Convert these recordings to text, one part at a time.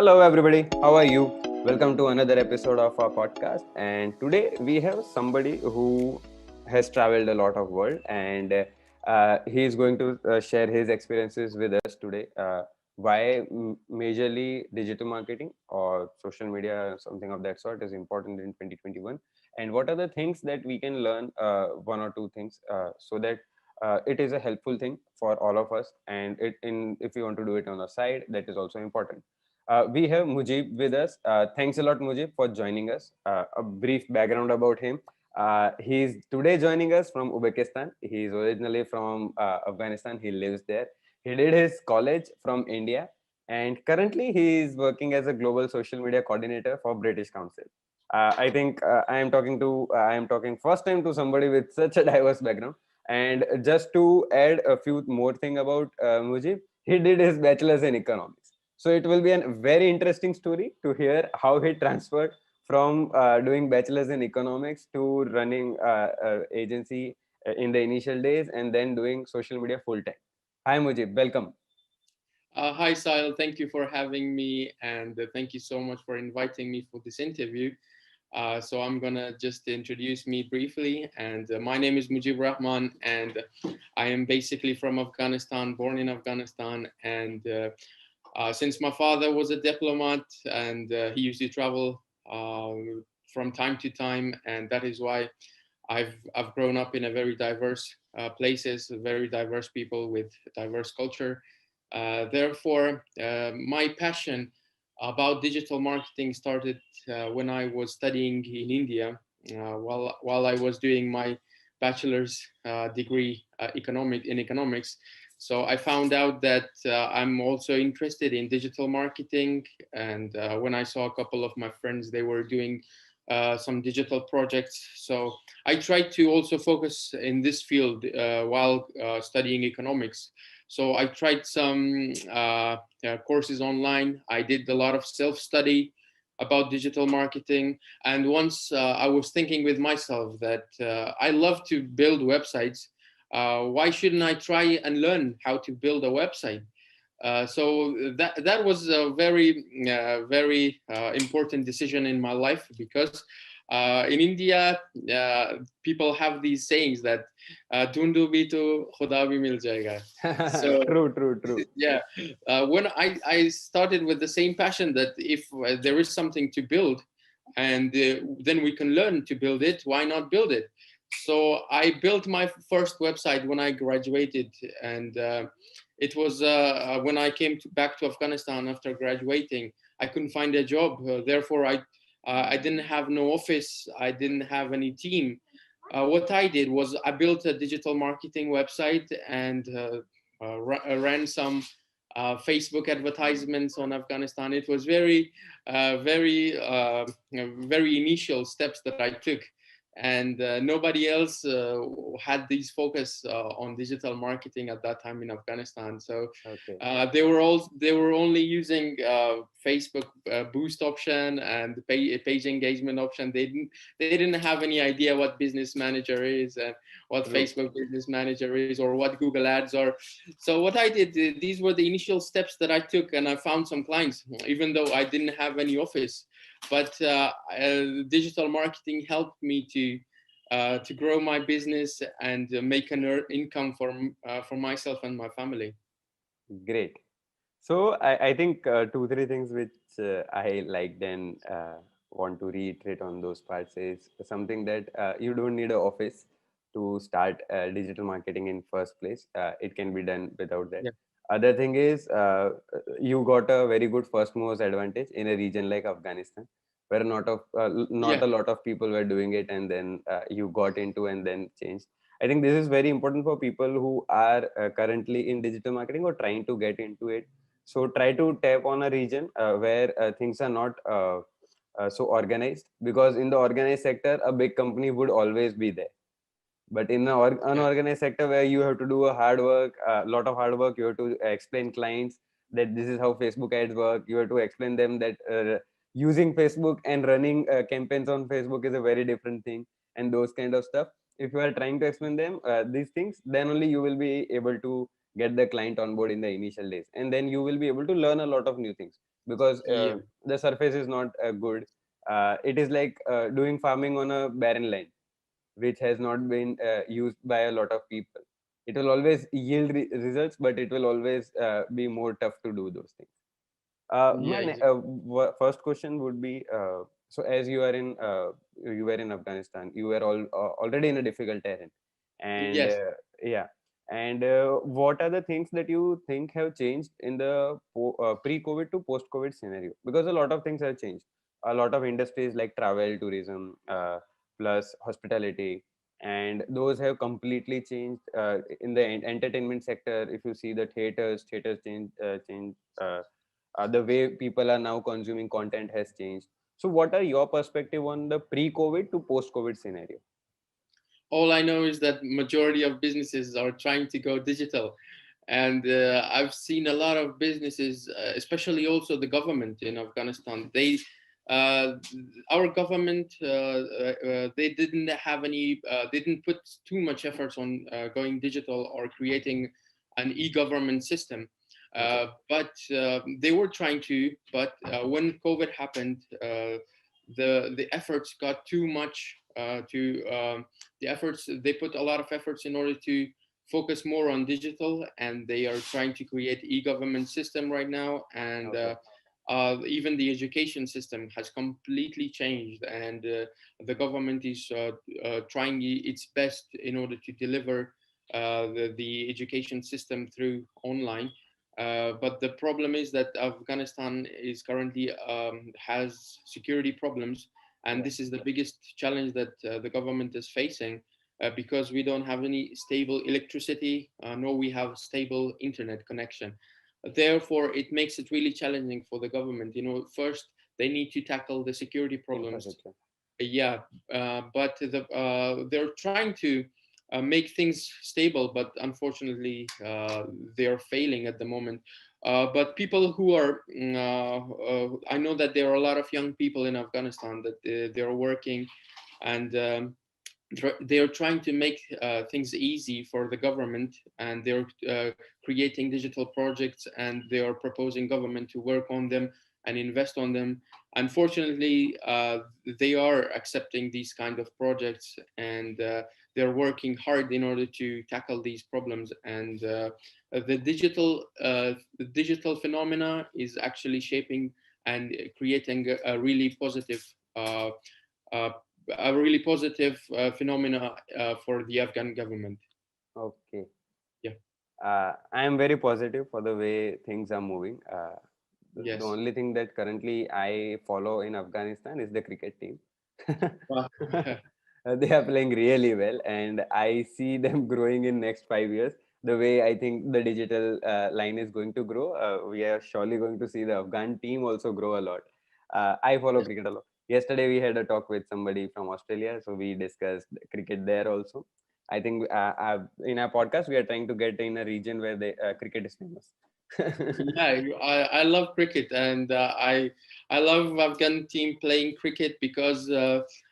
Hello, everybody. How are you? Welcome to another episode of our podcast. And today we have somebody who has traveled a lot of world, and he is going to share his experiences with us today. Why majorly digital marketing or social media, something of that sort, is important in 2021, and what are the things that we can learn, one or two things, so that it is a helpful thing for all of us. And if you want to do it on the side, that is also important. We have Mujib with us. Thanks a lot, Mujib, for joining us. A brief background about him. He's today joining us from Uzbekistan. He's originally from Afghanistan. He lives there. He did his college from India, and currently he is working as a global social media coordinator for British Council. I think I am talking first time to somebody with such a diverse background. And just to add a few more thing about Mujib, he did his bachelor's in economics. So it will be a very interesting story to hear how he transferred from doing bachelor's in economics to running agency in the initial days, and then doing social media full time. Hi Mujib, welcome. Hi, Sile. Thank you for having me, and thank you so much for inviting me for this interview. So I'm gonna just introduce me briefly, and my name is Mujib Rahman, and I am basically from Afghanistan, born in Afghanistan, and since my father was a diplomat and he used to travel from time to time, and that is why I've grown up in a very diverse places, very diverse people with diverse culture. Therefore, my passion about digital marketing started when I was studying in India, while I was doing my bachelor's degree in economics. So I found out that I'm also interested in digital marketing, and when I saw a couple of my friends, they were doing some digital projects. So I tried to also focus in this field while studying economics. So I tried some courses online. I did a lot of self-study about digital marketing. And once I was thinking with myself that I love to build websites. Why shouldn't I try and learn how to build a website? So that was a very important decision in my life, because in India people have these sayings that "Dhundu bhi to khuda bhi mil jayega." So True. yeah, when I started with the same passion that if there is something to build, and then we can learn to build it, why not build it? So I built my first website when I graduated, and it was when I came back to Afghanistan after graduating. I couldn't find a job, therefore I didn't have no office, I didn't have any team. What I did was I built a digital marketing website and ran some Facebook advertisements on Afghanistan. It was very initial steps that I took, and nobody else had these focus on digital marketing at that time in Afghanistan. So Okay. they were only using Facebook boost option and page engagement option. They didn't have any idea what business manager is and what True. Facebook business manager is or what Google ads are. So what I did, these were the initial steps that I took, and I found some clients even though I didn't have any office. But digital marketing helped me to grow my business and make an income for myself and my family. Great. So I think two, three things which I liked and want to reiterate on those parts is something that you don't need an office to start digital marketing in first place. It can be done without that. Yeah, Other thing is you got a very good first movers advantage in a region like Afghanistan, where not yeah, a lot of people were doing it, and then you got into and then changed. I think this is very important for people who are currently in digital marketing or trying to get into it. So try to tap on a region where things are not so organized, because in the organized sector a big company would always be there, but in the yeah, unorganized sector where you have to do a hard work, a lot of hard work, you have to explain clients that this is how Facebook ads work. You have to explain them that using Facebook and running campaigns on Facebook is a very different thing, and those kind of stuff. If you are trying to explain them these things, then only you will be able to get the client on board in the initial days, and then you will be able to learn a lot of new things. because Yeah. the surface is not good. It is like doing farming on a barren land which has not been used by a lot of people. It will always yield results, but it will always be more tough to do those things. Yeah, First question would be, so as you were in Afghanistan, you were already in a difficult terrain, and yes. yeah, and what are the things that you think have changed in the pre-COVID to post-COVID scenario? Because a lot of things have changed. A lot of industries like travel, tourism, plus hospitality, and those have completely changed. In the entertainment sector, if you see the theaters change. The way people are now consuming content has changed. So what are your perspective on the pre-COVID to post-COVID scenario? All I know is that majority of businesses are trying to go digital, and I've seen a lot of businesses, especially also the government in Afghanistan. Uh, our government, they didn't have any, they didn't put too much efforts on going digital or creating an e-government system. Okay. But they were trying to. But when COVID happened, the efforts got too much to the efforts. They put a lot of efforts in order to focus more on digital, and they are trying to create e-government system right now. And Okay. even the education system has completely changed, and the government is trying its best in order to deliver the education system through online. But the problem is that Afghanistan is currently has security problems, and Yeah. this is the biggest challenge that the government is facing, because we don't have any stable electricity, nor we have stable internet connection. Therefore, it makes it really challenging for the government. First they need to tackle the security problems. Infrastructure. Yeah, but they're trying to make things stable, but unfortunately, they're failing at the moment. But people who are, I know that there are a lot of young people in Afghanistan that they're working, and they are trying to make things easy for the government, and they're creating digital projects, and they are proposing government to work on them and invest on them. Unfortunately, they are accepting these kind of projects, and they're working hard in order to tackle these problems. And the digital phenomena is actually shaping and creating a really positive uh, uh, phenomena for the Afghan government. Okay. Yeah. I am very positive for the way things are moving. The Yes. only thing that currently I follow in Afghanistan is the cricket team. Wow. They are playing really well, and I see them growing in next 5 years. The way I think the digital line is going to grow, we are surely going to see the Afghan team also grow a lot. I follow Yes. cricket a lot. Yesterday we had a talk with somebody from Australia, so we discussed cricket there also. I think in our podcast we are trying to get in a region where the cricket is famous. Yeah, I love cricket, and I love Afghan team playing cricket, because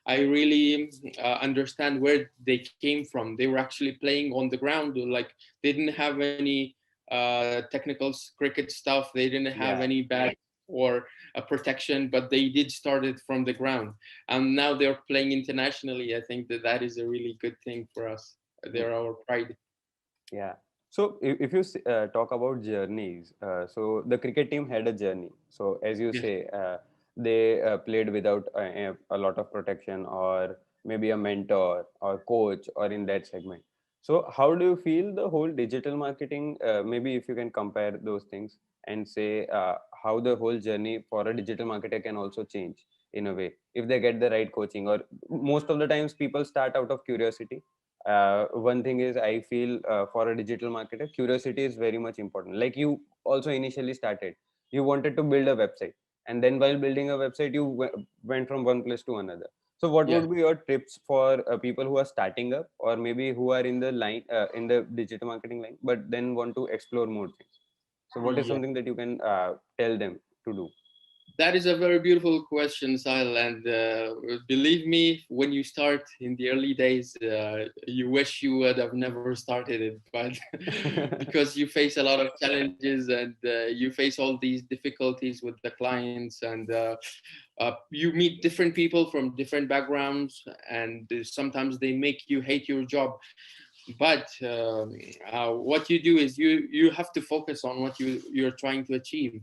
I really understand where they came from. They were actually playing on the ground, like they didn't have any technical cricket stuff. They didn't have Yeah. any bat or a protection, but they did start it from the ground, and now they're playing internationally. I think that that is a really good thing for us. They're our pride. Yeah. So if you talk about journeys, so the cricket team had a journey. So as you Yes. say, they played without a lot of protection or maybe a mentor or coach or in that segment. So how do you feel the whole digital marketing? Maybe if you can compare those things and say how the whole journey for a digital marketer can also change in a way if they get the right coaching. Or most of the times people start out of curiosity. One thing is I feel for a digital marketer curiosity is very much important. Like you also initially started, you wanted to build a website, and then while building a website you went from one place to another. So what Yes. would be your tips for people who are starting up or maybe who are in the line in the digital marketing line but then want to explore more things? So what is Yeah. something that you can tell them to do? That is a very beautiful question, Sahil. And believe me, when you start in the early days, you wish you would have never started it. But because you face a lot of challenges and you face all these difficulties with the clients, and you meet different people from different backgrounds, and sometimes they make you hate your job. But what you do is you have to focus on what you're trying to achieve.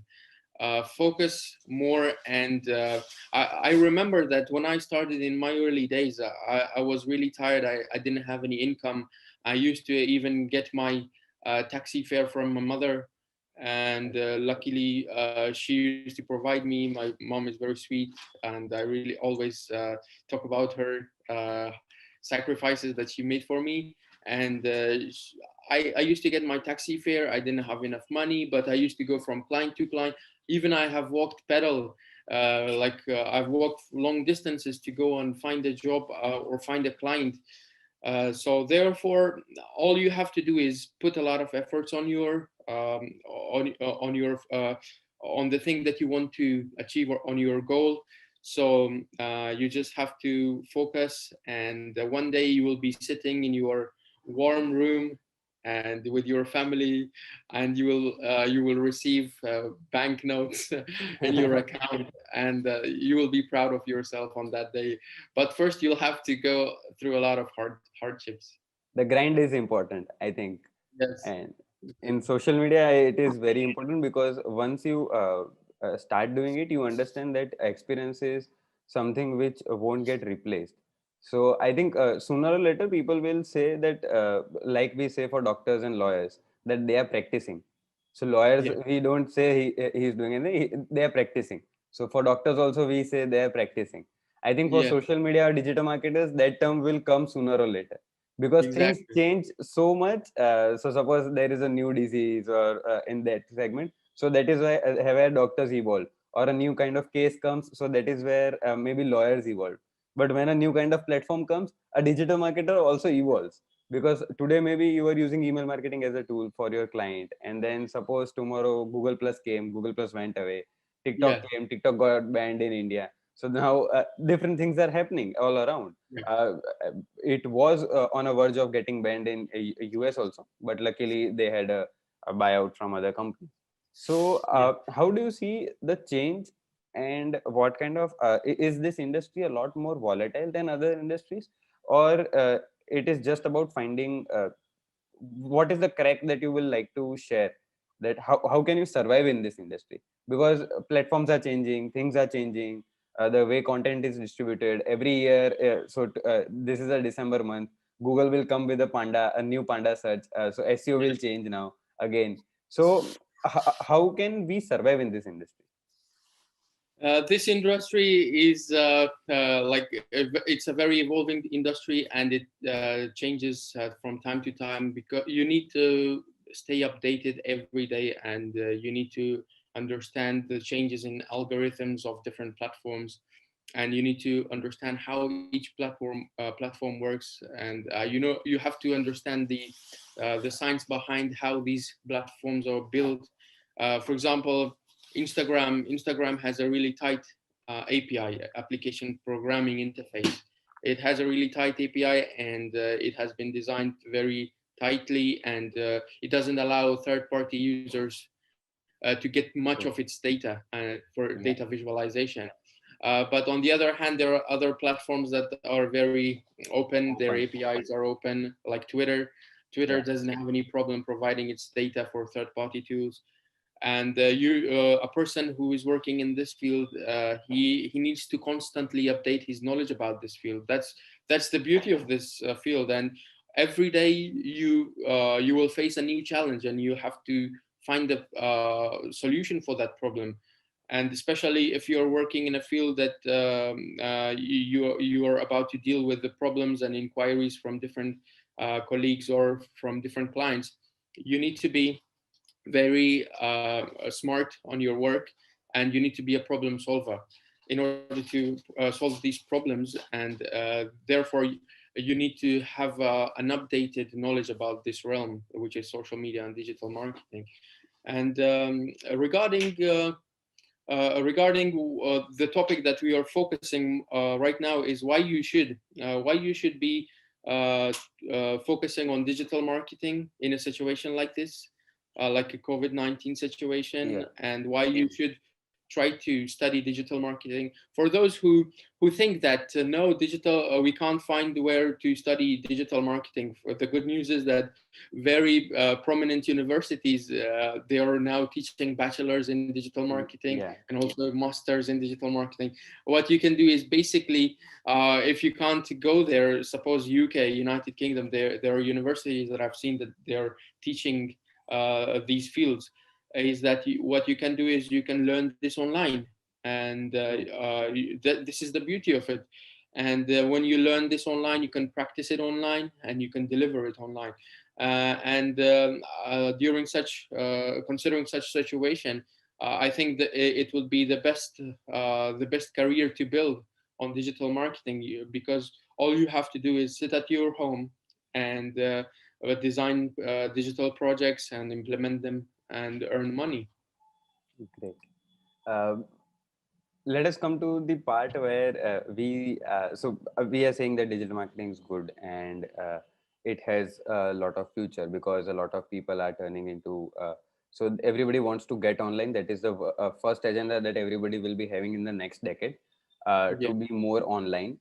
Focus more. And I remember that when I started in my early days, I was really tired. I didn't have any income. I used to even get my taxi fare from my mother, and luckily she used to provide me. My mom is very sweet, and I really always talk about her sacrifices that she made for me. And I used to get my taxi fare. I didn't have enough money, but I used to go from client to client. Even I have walked pedal, I've walked long distances to go and find a job or find a client. So therefore, all you have to do is put a lot of efforts on your on your on the thing that you want to achieve, or on your goal. So you just have to focus, and one day you will be sitting in your warm room and with your family, and you will receive banknotes in your account, and you will be proud of yourself on that day. But first, you'll have to go through a lot of hardships. The grind is important, I think. Yes. And in social media, it is very important because once you start doing it, you understand that experience is something which won't get replaced. So I think sooner or later people will say that, like we say for doctors and lawyers, that they are practicing. So lawyers, Yeah. we don't say he is doing anything, they are practicing. So for doctors also, we say they are practicing. I think for Yeah. social media or digital marketers, that term will come sooner or later, because things Exactly. change so much. So suppose there is a new disease or in that segment, so that is where doctors evolve, or a new kind of case comes, so that is where maybe lawyers evolve. But when a new kind of platform comes, a digital marketer also evolves, because today maybe you are using email marketing as a tool for your client, and then suppose tomorrow Google Plus came, Google Plus went away, TikTok Yeah. came, TikTok got banned in India. So now different things are happening all around. Yeah. uh, it was on a verge of getting banned in US also, but luckily they had a buyout from other companies. So Yeah. how do you see the change, and what kind of is this industry a lot more volatile than other industries, or it is just about finding what is the crack that you will like to share, that how can you survive in this industry, because platforms are changing, things are changing, the way content is distributed every year. This is a December month, Google will come with a new panda search, so SEO will change now again. So how can we survive in this industry? This industry is it's a very evolving industry, and it changes from time to time, because you need to stay updated every day, and you need to understand the changes in algorithms of different platforms, and you need to understand how each platform works. And you have to understand the science behind how these platforms are built. For example, Instagram has a really tight API, application programming interface. It has a really tight API, and it has been designed very tightly, and it doesn't allow third-party users to get much of its data for data Yeah. visualization. But on the other hand, there are other platforms that are very open. Their Open. APIs are open, like Twitter. Twitter Yeah. doesn't have any problem providing its data for third-party tools. And a person who is working in this field, he needs to constantly update his knowledge about this field. That's the beauty of this field. And every day you will face a new challenge, and you have to find a solution for that problem. And especially if you're working in a field that you are about to deal with the problems and inquiries from different colleagues or from different clients, you need to be very smart on your work, and you need to be a problem solver in order to solve these problems. And therefore, you need to have an updated knowledge about this realm, which is social media and digital marketing. And regarding regarding the topic that we are focusing right now is why you should be uh, focusing on digital marketing in a situation like this, like a COVID-19 situation, Yeah. and why you should try to study digital marketing. For those who think that no digital, we can't find where to study digital marketing. The good news is that very prominent universities, they are now teaching bachelors in digital marketing Yeah. and also masters in digital marketing. What you can do is basically, if you can't go there, suppose UK, United Kingdom, there are universities that I've seen that they're teaching these fields. Is that what you can do is you can learn this online, and True. this is the beauty of it. And when you learn this online, you can practice it online and you can deliver it online. And during such considering such situation, I think that it would be the best career to build on digital marketing, because all you have to do is sit at your home and design digital projects and implement them and earn money. Great. Um, Let us come to the part where we are saying that digital marketing is good, and it has a lot of future because a lot of people are turning into so everybody wants to get online. That is the first agenda that everybody will be having in the next decade, Yeah. to be more online.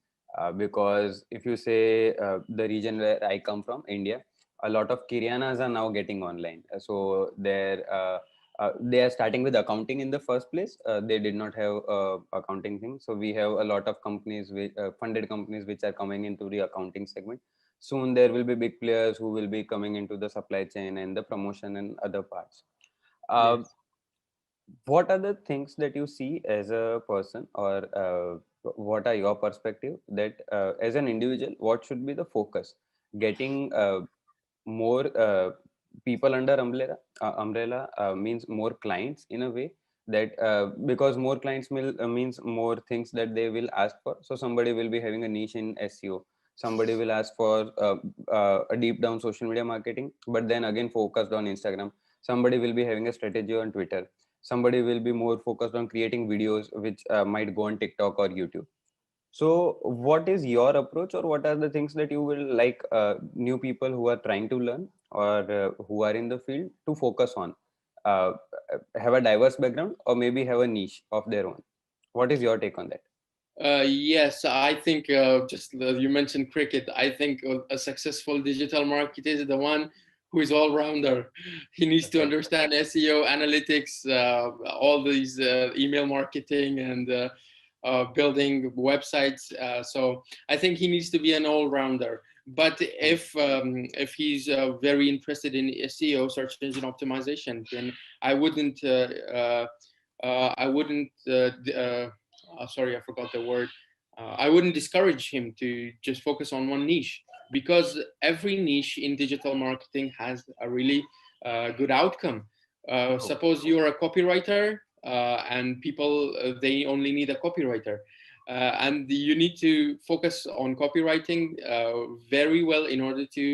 Because if you say the region where I come from, India, a lot of kiryanas are now getting online. So they are starting with accounting in the first place. They did not have accounting thing, so we have a lot of companies, funded companies, which are coming into the accounting segment. Soon there will be big players who will be coming into the supply chain and the promotion and other parts. uh, Yes. what are the things that you see as a person, or what are your perspective that as an individual, what should be the focus? Getting more people under umbrella means more clients in a way, that because more clients means more things that they will ask for. So somebody will be having a niche in SEO, somebody will ask for a deep down social media marketing, but then again focused on Instagram. Somebody will be having a strategy on Twitter, somebody will be more focused on creating videos which might go on TikTok or YouTube. So, what is your approach, or what are the things that you will like new people who are trying to learn, or who are in the field to focus on? Uh, have a diverse background, or maybe have a niche of their own. What is your take on that? Yes, I think just you mentioned cricket. I think a successful digital marketer is the one who is all rounder. He needs to Okay. understand SEO, analytics, all these email marketing, and building websites. So I think he needs to be an all rounder. But Hmm. if he's very interested in SEO, search engine optimization, then I wouldn't. I wouldn't. Sorry, I forgot the word. I wouldn't discourage him to just focus on one niche, because every niche in digital marketing has a really good outcome. Oh, Suppose you're a copywriter, and people they only need a copywriter. And you need to focus on copywriting very well in order to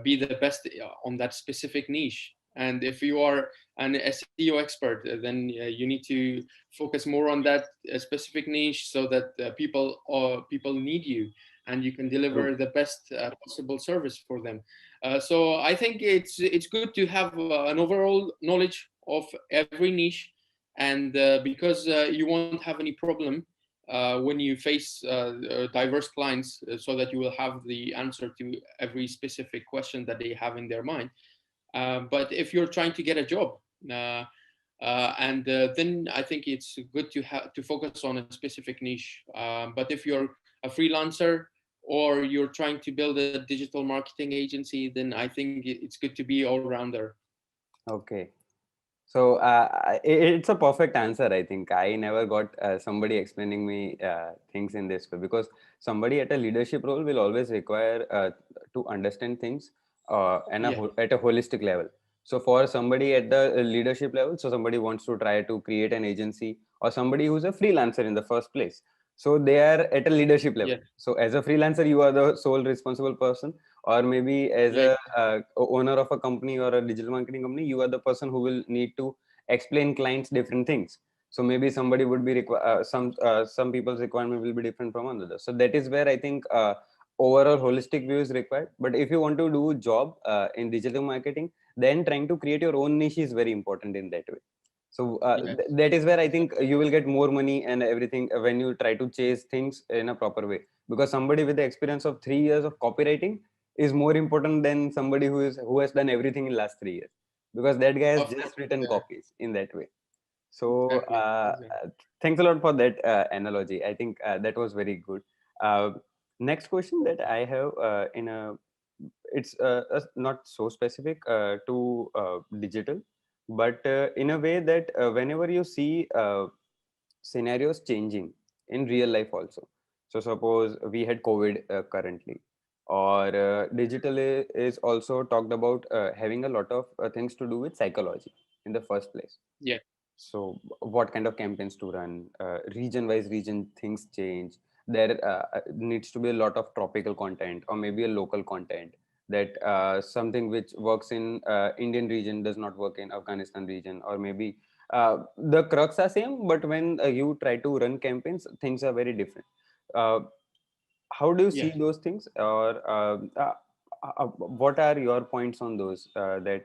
be the best on that specific niche. And if you are an SEO expert, then you need to focus more on that specific niche, so that people need you, and you can true. deliver the best possible service for them. So I think it's good to have an overall knowledge of every niche, and because you won't have any problem when you face diverse clients, so that you will have the answer to every specific question that they have in their mind. But if you're trying to get a job, uh, and then I think it's good to have to focus on a specific niche. But if you're a freelancer, or you're trying to build a digital marketing agency, then I think it's good to be all rounder. Okay. So it's a perfect answer. I think I never got somebody explaining me things in this way, because somebody at a leadership role will always require to understand things Yeah, at a holistic level. So for somebody at the leadership level, so somebody wants to try to create an agency, or somebody who's a freelancer in the first place. So they are at a leadership level. yeah, So as a freelancer, you are the sole responsible person, or maybe as yeah, a owner of a company or a digital marketing company, you are the person who will need to explain clients different things. So maybe somebody would be some people's requirement will be different from another. So that is where I think overall holistic view is required. But if you want to do job in digital marketing, then trying to create your own niche is very important in that way. So Yes, that is where I think you will get more money and everything when you try to chase things in a proper way. Because somebody with the experience of 3 years of copywriting is more important than somebody who has done everything in last 3 years, because that guy has of course. just written Yeah, copies in that way. So exactly. Exactly. thanks a lot for that analogy. I think that was very good. Uh, Next question that I have in a it's not so specific to digital, but in a way that whenever you see scenarios changing in real life also. So suppose we had COVID currently, or digital is also talked about having a lot of things to do with psychology in the first place. Yeah, So what kind of campaigns to run, region wise region things change. There needs to be a lot of tropical content or maybe a local content, that something which works in Indian region does not work in Afghanistan region, or maybe the crux are same, but when you try to run campaigns, things are very different. uh, how do you yeah. see those things, or what are your points on those, that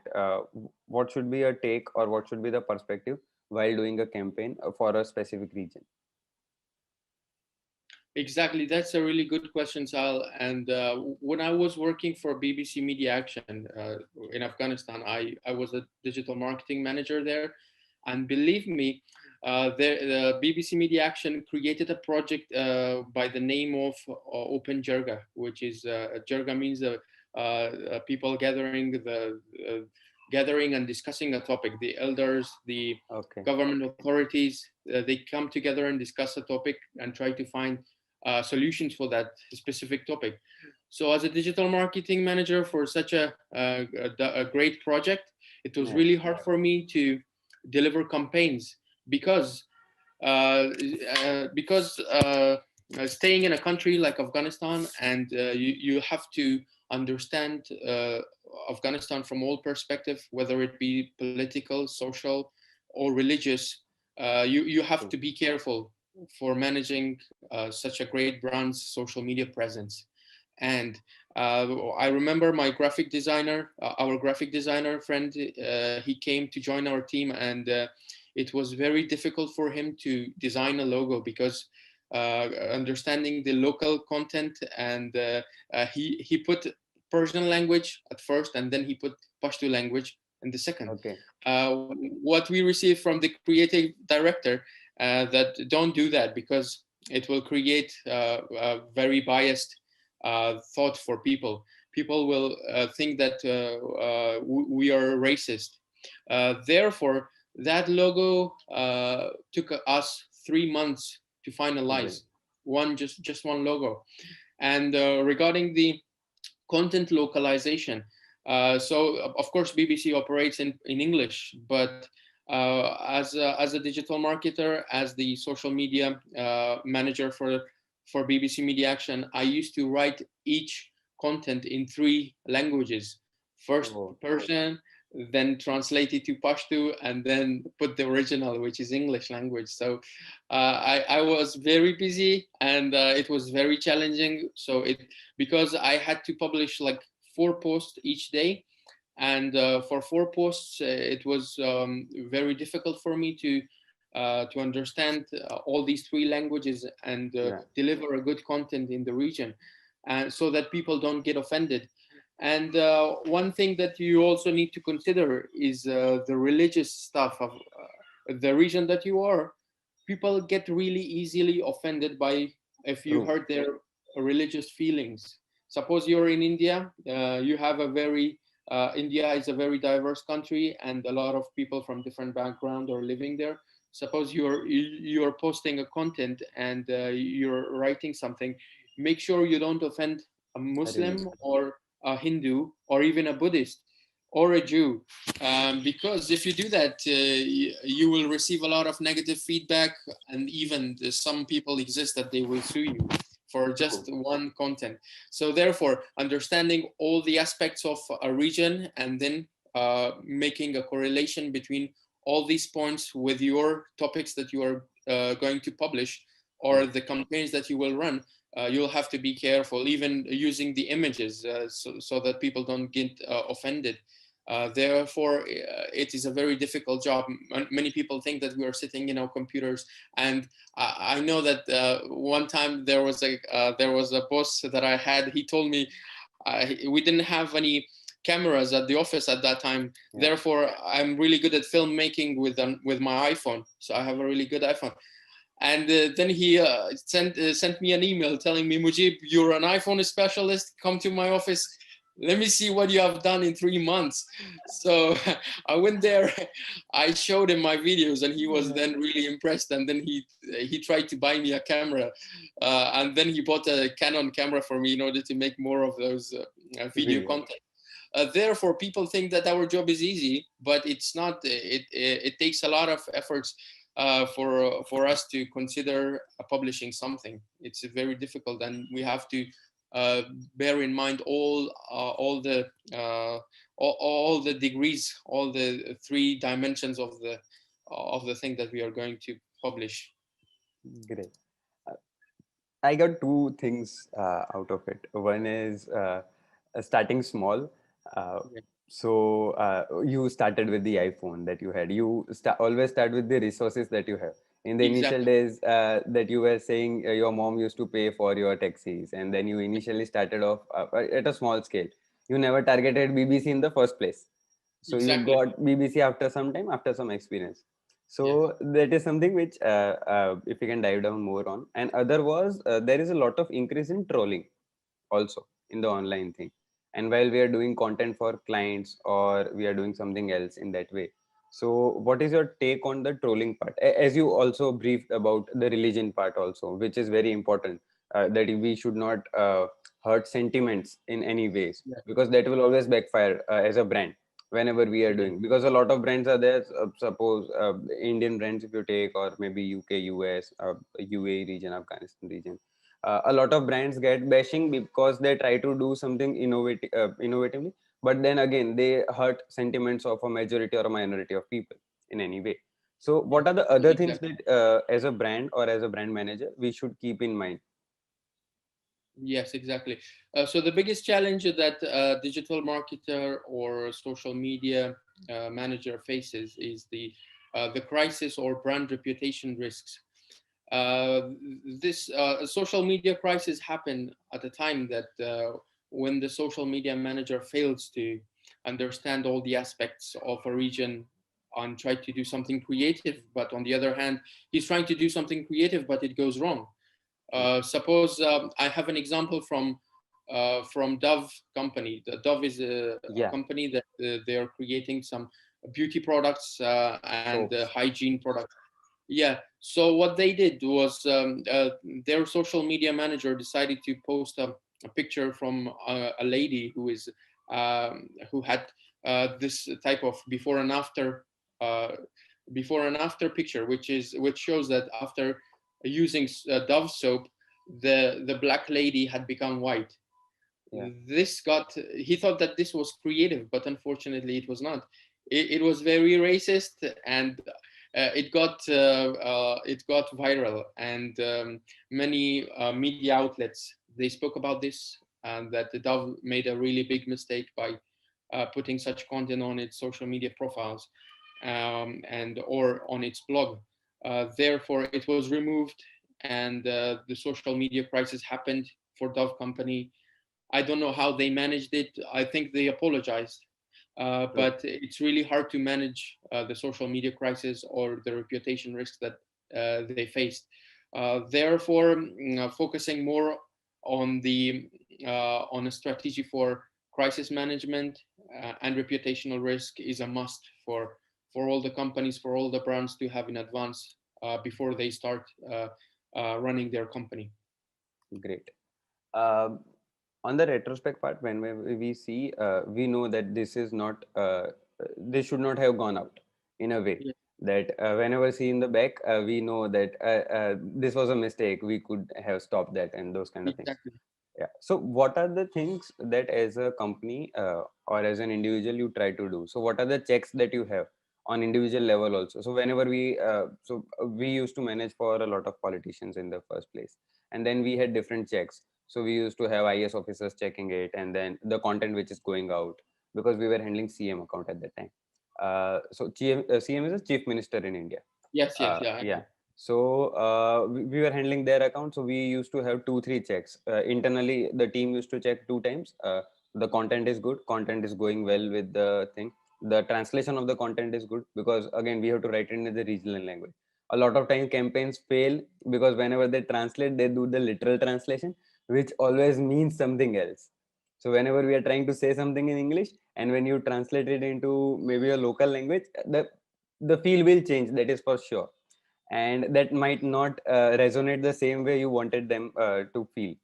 what should be a take or what should be the perspective while doing a campaign for a specific region? Exactly. That's a really good question, Sal. And when I was working for BBC Media Action in Afghanistan, I was a digital marketing manager there. And believe me, the BBC Media Action created a project by the name of Open Jirga, which is Jirga means people gathering and discussing a topic. The elders, the Okay. government authorities, they come together and discuss a topic and try to find solutions for that specific topic. So, as a digital marketing manager for such a great project, it was Yeah. really hard for me to deliver campaigns because uh, staying in a country like Afghanistan, and you have to understand Afghanistan from all perspective, whether it be political, social, or religious. You have True. to be careful for managing such a great brand's social media presence. And I remember my graphic designer, our graphic designer friend, he came to join our team, and it was very difficult for him to design a logo because understanding the local content, and he put Persian language at first, and then he put Pashto language in the second. Okay. What we received from the creative director, that don't do that because it will create very biased thought for people. People will think that we are racist. Therefore, that logo took us 3 months to To build. finalize just one logo. And regarding the content localization, so of course BBC operates in English, but as a digital marketer, as the social media manager for BBC Media Action, I used to write each content in three languages: first Oh, Persian, then translate it to Pashto, and then put the original, which is English language. So I was very busy, and it was very challenging. So it because I had to publish like 4 posts each day, and for 4 posts, it was very difficult for me to understand all these three languages and yeah. deliver a good content in the region, and so that people don't get offended. And one thing that you also need to consider is the religious stuff of the region that you are. People get really easily offended by if you True. hurt their religious feelings. Suppose you're in India, you have a very India is a very diverse country, and a lot of people from different background are living there. Suppose you're posting a content and you're writing something. Make sure you don't offend a A Muslim religion. or a Hindu or even a Buddhist or a Jew, because if you do that, you will receive a lot of negative feedback, and even some people exist that they will sue you for just True. one content. So therefore, understanding all the aspects of a region and then making a correlation between all these points with your topics that you are going to publish, Yeah. or the campaigns that you will run. You'll have to be careful, even using the images, so that people don't get offended. Therefore, it is a very difficult job. Many people think that we are sitting in our computers, and I know that one time there was a boss that I had. He told me we didn't have any cameras at the office at that time. Yeah. Therefore, I'm really good at filmmaking with my iPhone. So I have a really good iPhone. And then he sent me an email telling me, Mujib, you're an iPhone specialist. Come to my office. Let me see what you have done in 3 months. So I went there. I showed him my videos, and he was then really impressed. And then he tried to buy me a camera, and then he bought a Canon camera for me in order to make more of those video Video. content. Therefore, people think that our job is easy, but it's not. It takes a lot of efforts for us to consider publishing something. It's very difficult, and we have to uh, bear in mind all the degrees, all the three dimensions of the thing that we are going to publish. Great. I got two things out of it. One is starting small. Uh, Yeah, you started with the iPhone that you had. Always start with the resources that you have. In the initial exactly. days, that you were saying your mom used to pay for your taxis, and then you initially started off at a small scale. You never targeted BBC in the first place, so you Exactly. got BBC after some time, after some experience. Yeah. So that is something which if you can dive down more on. And other was there is a lot of increase in trolling also in the online thing. And while we are doing content for clients or we are doing something else in that way, so what is your take on the trolling part? As you also briefed about the religion part also, which is very important, that we should not hurt sentiments in any ways, Yeah. because that will always backfire as a brand whenever we are Yeah. doing, because a lot of brands are there. Suppose Indian brands, if you take, or maybe UK, US, UAE region, Afghanistan region, a lot of brands get bashing because they try to do something innovatively, but then again they hurt sentiments of a majority or a minority of people in any way. So Yeah. what are the other things Exactly. that as a brand or as a brand manager we should keep in mind? Yes, exactly. So the biggest challenge that a digital marketer or social media manager faces is the crisis or brand reputation risks. Uh, this social media crisis happened at a time that when the social media manager fails to understand all the aspects of a region and try to do something creative, but on the other hand, he's trying to do something creative, but it goes wrong. Yeah. Suppose I have an example from Dove company. The Dove is a Yeah. company that they are creating some beauty products and Soaps. hygiene products. Yeah. So what they did was their social media manager decided to post a picture from a lady who had this type of uh, before and after picture, which shows that after using Dove soap, the black lady had become white. Yeah. This got He thought that this was creative, but unfortunately it was not. It was very racist, and it got viral, and many media outlets, they spoke about this, and that the Dove made a really big mistake by putting such content on its social media profiles, and or on its blog. Therefore, it was removed, and the social media crisis happened for Dove company. I don't know how they managed it. I think they apologized, True. but it's really hard to manage the social media crisis or the reputation risks that they faced. Therefore, focusing more on the on a strategy for crisis management and reputational risk is a must for all the companies, for all the brands to have in advance before they start running their company. Great. Um on the retrospect part, when we see, we know that this is not, this should not have gone out in a way, Yeah, that whenever see in the back, we know that this was a mistake, we could have stopped that and those kind of things. exactly. Yeah. So what are the things that as a company or as an individual you try to do? So what are the checks that you have on individual level also. So whenever we used to manage for a lot of politicians in the first place, and then we had different checks. So we used to have IS officers checking it, and then the content which is going out, because we were handling CM account at that time. CM is a chief minister in India. Yes, yes, yeah. I Yeah. know. So we were handling their account. So we used to have two, three checks. Internally, the team used to check two times. The content is good. Content is going well with the thing. The translation of the content is good, because again we have to write it in the regional language. A lot of time campaigns fail because whenever they translate, they do the literal translation, which always means something else. So whenever we are trying to say something in English, and when you translate it into maybe a local language, the feel will change. That is for sure, and that might not resonate the same way you wanted them to feel.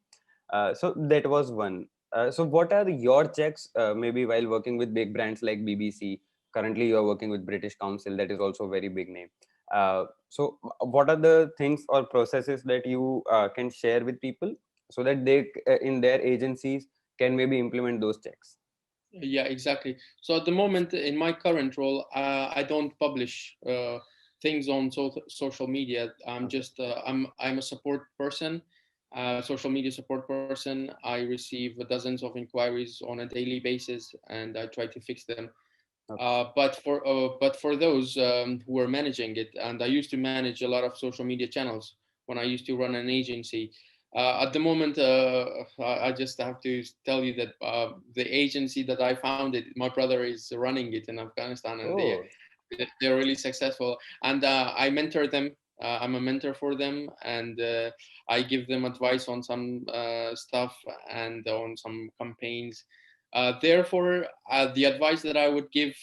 So that was one. So what are your checks, maybe while working with big brands like BBC? Currently you are working with British Council, that is also a very big name. What are the things or processes that you can share with people, so that they in their agencies can maybe implement those checks? Yeah, exactly. So at the moment, in my current role, I don't publish things on social media. Okay. I'm a support person, social media support person. I receive dozens of inquiries on a daily basis, and I try to fix them. Okay. But for those who are managing it, and I used to manage a lot of social media channels when I used to run an agency. At the moment, I just have to tell you that the agency that I founded, my brother is running it in Afghanistan, and Oh, they're really successful. And I mentor them. I'm a mentor for them, and I give them advice on some stuff and on some campaigns. Therefore, the advice that I would give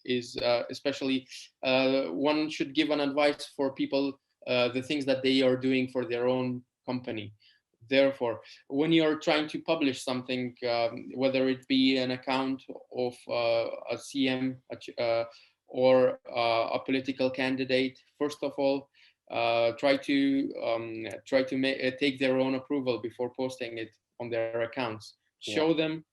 is especially one should give an advice for people, the things that they are doing for their own company. Therefore, when you're trying to publish something, whether it be an account of a CM or a political candidate, first of all, try to take their own approval before posting it on their accounts. Show yeah, them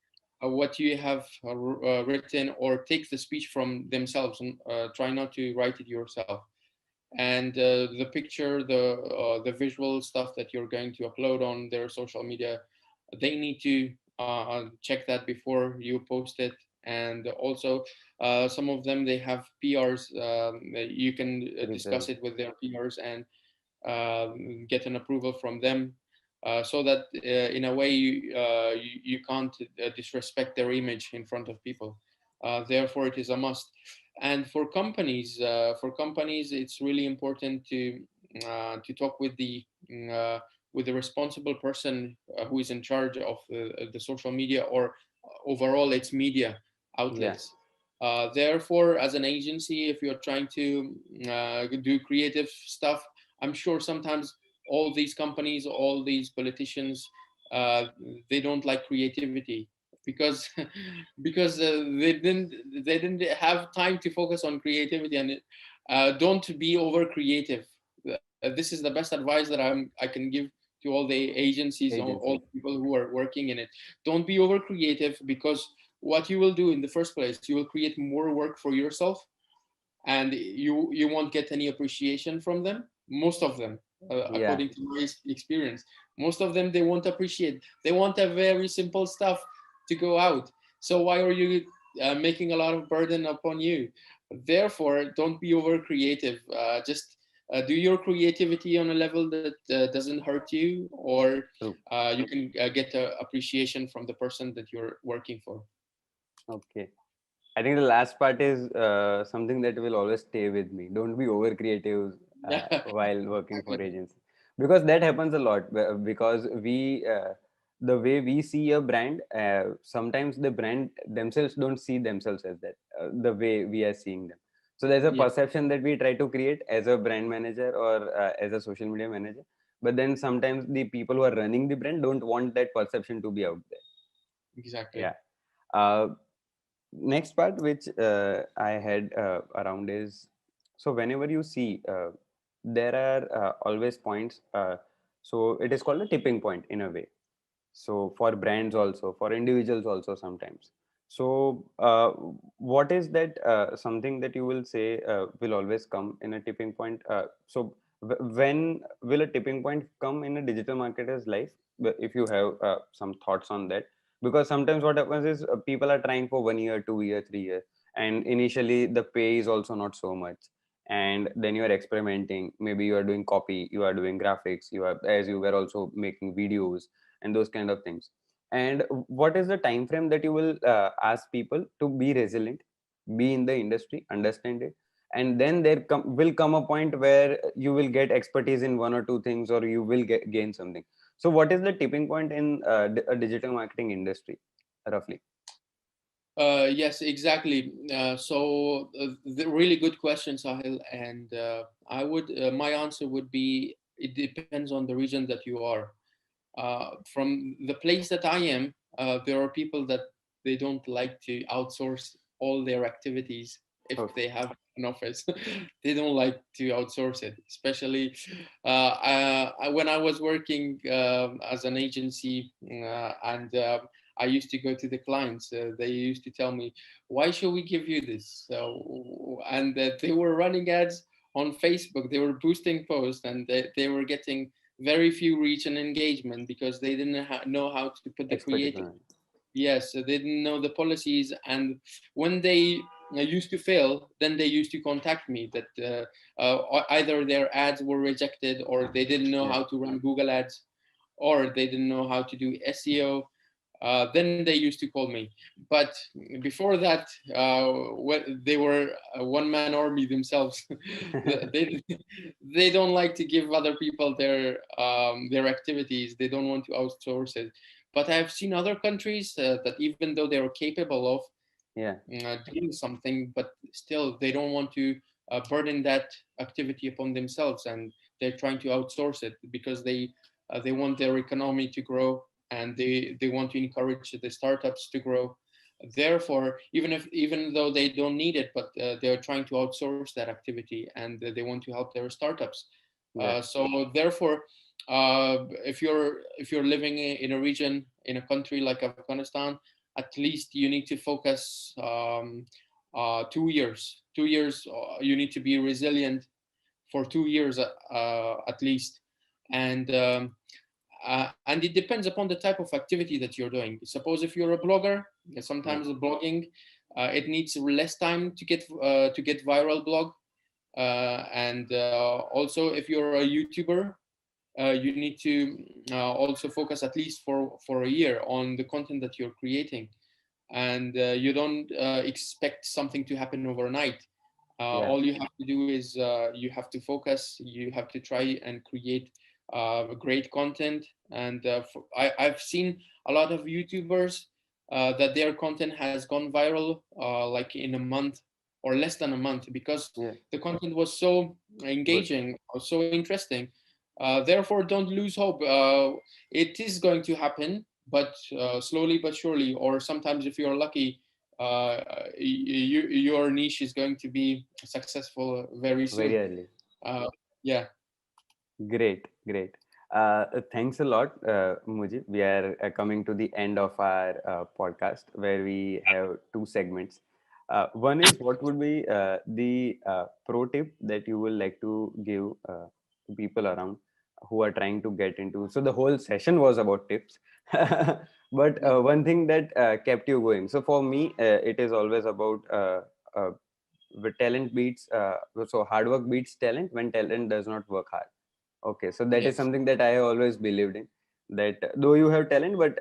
what you have written, or take the speech from themselves, and try not to write it yourself. And the picture, the visual stuff that you're going to upload on their social media, they need to check that before you post it. And also, some of them, they have PRs. You can discuss result. it with their PRs and get an approval from them, so that in a way you can't disrespect their image in front of people. Therefore, it is a must. And for companies, it's really important to talk with the responsible person who is in charge of the social media, or overall its media Yeah, outlets. Therefore, as an agency, if you're trying to do creative stuff, I'm sure sometimes all these companies, all these politicians, uh, they don't like creativity, because because they didn't have time to focus on creativity. And don't be over creative. This is the best advice that I can give to all the agencies, all agencies. the people who are working in it. Don't be over creative, because what you will do in the first place, you will create more work for yourself, and you won't get any appreciation from them. Most of them, Yeah, according to my experience, most of them, they won't appreciate. They want a very simple stuff to go out. So why are you making a lot of burden upon you? Therefore, don't be over creative. Just do your creativity on a level that doesn't hurt you, or true. you can get appreciation from the person that you're working for. Okay. I think the last part is something that will always stay with me. Don't be over creative Yeah. while working for agency, because that happens a lot. Because the way we see a brand, sometimes the brand themselves don't see themselves as that, the way we are seeing them. So there's a Yeah, perception that we try to create as a brand manager or as a social media manager. But then sometimes the people who are running the brand don't want that perception to be out there. exactly. Yeah. Uh, Next part which I had around is, so whenever you see there are always points, so it is called a tipping point in a way. So for brands also, for individuals also sometimes. So, what is that something that you will say will always come in a tipping point? When will a tipping point come in a digital marketer's life? If you have some thoughts on that, because sometimes what happens is people are trying for 1 year, 2 year, 3 year, and initially the pay is also not so much, and then you are experimenting. Maybe you are doing copy, you are doing graphics, you are, as you were also making videos and those kind of things. And what is the time frame that you will ask people to be resilient, be in the industry, understand it, and then will come a point where you will get expertise in one or two things, or you will gain something. So what is the tipping point in a digital marketing industry, roughly? Yes, exactly. The really good question, Sahil, and my answer would be it depends on the region that you are. From the place that I am, there are people that they don't like to outsource all their activities if Okay. they have an office. They don't like to outsource it, especially when I was working as an agency, and I used to go to the clients. They used to tell me, "Why should we give you this?" And they were running ads on Facebook. They were boosting posts, and they were getting very few reach and engagement because they didn't know how to put the Expertise creative. on it. Yes, so they didn't know the policies, and when they used to fail, then they used to contact me that either their ads were rejected, or they didn't know Yeah. how to run Google ads, or they didn't know how to do SEO. Then they used to call me. But before that, they were a one-man army themselves. they they don't like to give other people their activities. They don't want to outsource it. But I've seen other countries that even though they're capable of Yeah. doing something, but still they don't want to burden that activity upon themselves, and they're trying to outsource it because they want their economy to grow, and they want to encourage the startups to grow. Therefore, even though they don't need it, but they're trying to outsource that activity, and they want to help their startups. Yeah. So therefore, if you're living in a region, in a country like Afghanistan, at least you need to focus 2 years. 2 years, you need to be resilient for 2 years at least, and and it depends upon the type of activity that you're doing. Suppose if you're a blogger, Yeah. sometimes the blogging it needs less time to get viral blog, and also if you're a YouTuber, you need to also focus at least for a year on the content that you're creating, and you don't expect something to happen overnight. Yeah. All you have to do is you have to focus, you have to try and create great content. And I've seen a lot of YouTubers that their content has gone viral like in a month or less than a month, because Yeah. the content was so Good. engaging or so interesting. Therefore, don't lose hope. It is going to happen, but slowly but surely, or sometimes if you're lucky, your niche is going to be successful very Very soon. early. Uh, yeah, Great, great. Thanks a lot, Mujib. We are coming to the end of our podcast where we have two segments. One is what would be the pro tip that you will like to give to people around who are trying to get into. So the whole session was about tips, but one thing that kept you going. So for me, it is always about uh, with talent beats. So hard work beats talent when talent does not work hard. Okay, so that is yes, something that I have always believed in. That though you have talent, but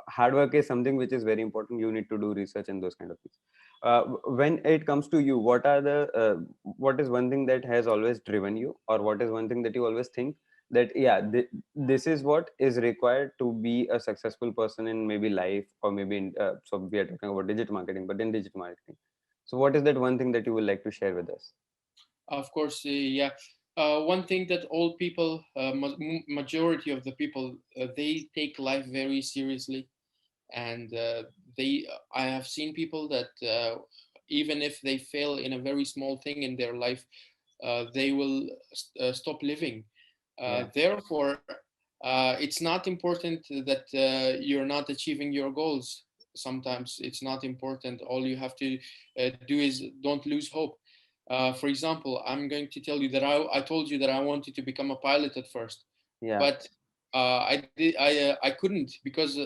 hard work is something which is very important. You need to do research and those kind of things. When it comes to you, what is one thing that has always driven you, or what is one thing that you always think that this is what is required to be a successful person in maybe life, or maybe in, so we are talking about digital marketing, but in digital marketing. So what is that one thing that you would like to share with us? of course. Yeah. One thing that all people, majority of the people, they take life very seriously, and they. I have seen people that even if they fail in a very small thing in their life, they will stop living. Yeah. Therefore, it's not important that you're not achieving your goals. sometimes it's not important. All you have to do is don't lose hope. For example, I'm going to tell you that I told you that I wanted to become a pilot at first, Yeah. but I couldn't because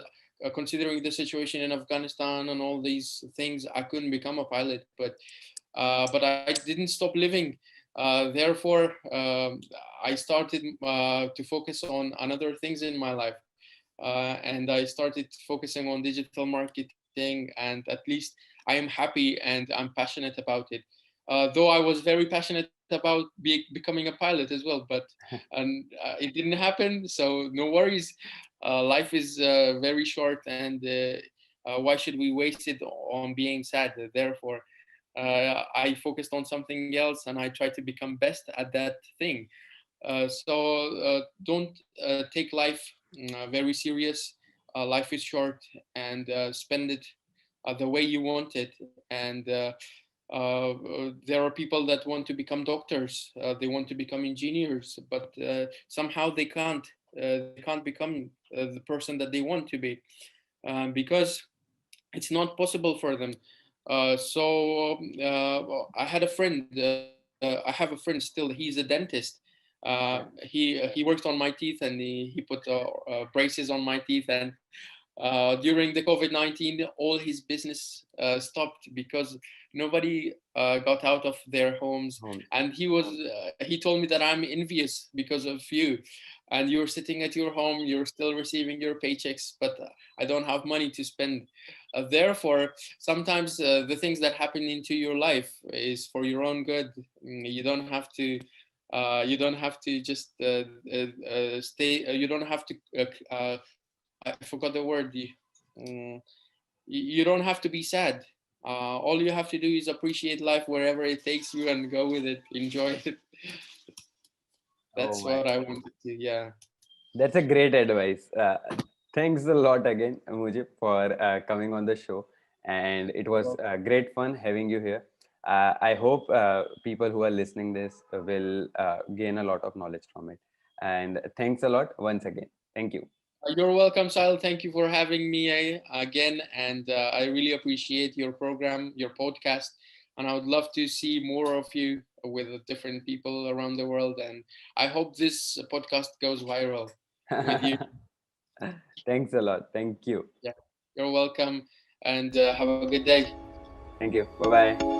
considering the situation in Afghanistan and all these things, I couldn't become a pilot. But I didn't stop living. Therefore, I started to focus on another things in my life, and I started focusing on digital marketing. And at least I am happy and I'm passionate about it. Though I was very passionate about becoming a pilot as well, but it didn't happen. So no worries. Life is very short, and why should we waste it on being sad? Therefore, I focused on something else, and I tried to become best at that thing. So don't take life very serious. Life is short, and spend it the way you want it. And there are people that want to become doctors. They want to become engineers, but somehow they can't. They can't become the person that they want to be because it's not possible for them. I had a friend. I have a friend still. He's a dentist. He worked on my teeth, and he put braces on my teeth. And during the COVID-19, all his business stopped because nobody got out of their homes. Home. And he told me that I'm envious because of you, and you're sitting at your home, you're still receiving your paychecks, but I don't have money to spend. Therefore, sometimes the things that happen into your life is for your own good. You don't have to. You don't have to just stay. You don't have to. I forgot the word. Mm, you don't have to be sad. All you have to do is appreciate life wherever it takes you and go with it. Enjoy it. Oh That's my. what I wanted to. Yeah. That's a great advice. Thanks a lot again, Mujib, for coming on the show. And it was great fun having you here. I hope people who are listening this will gain a lot of knowledge from it. And thanks a lot once again. Thank you. You're welcome, Sal. Thank you for having me again. And I really appreciate your program, your podcast. And I would love to see more of you with different people around the world. And I hope this podcast goes viral with you. Thanks a lot. Thank you. Yeah, you're welcome. And have a good day. Thank you. Bye bye.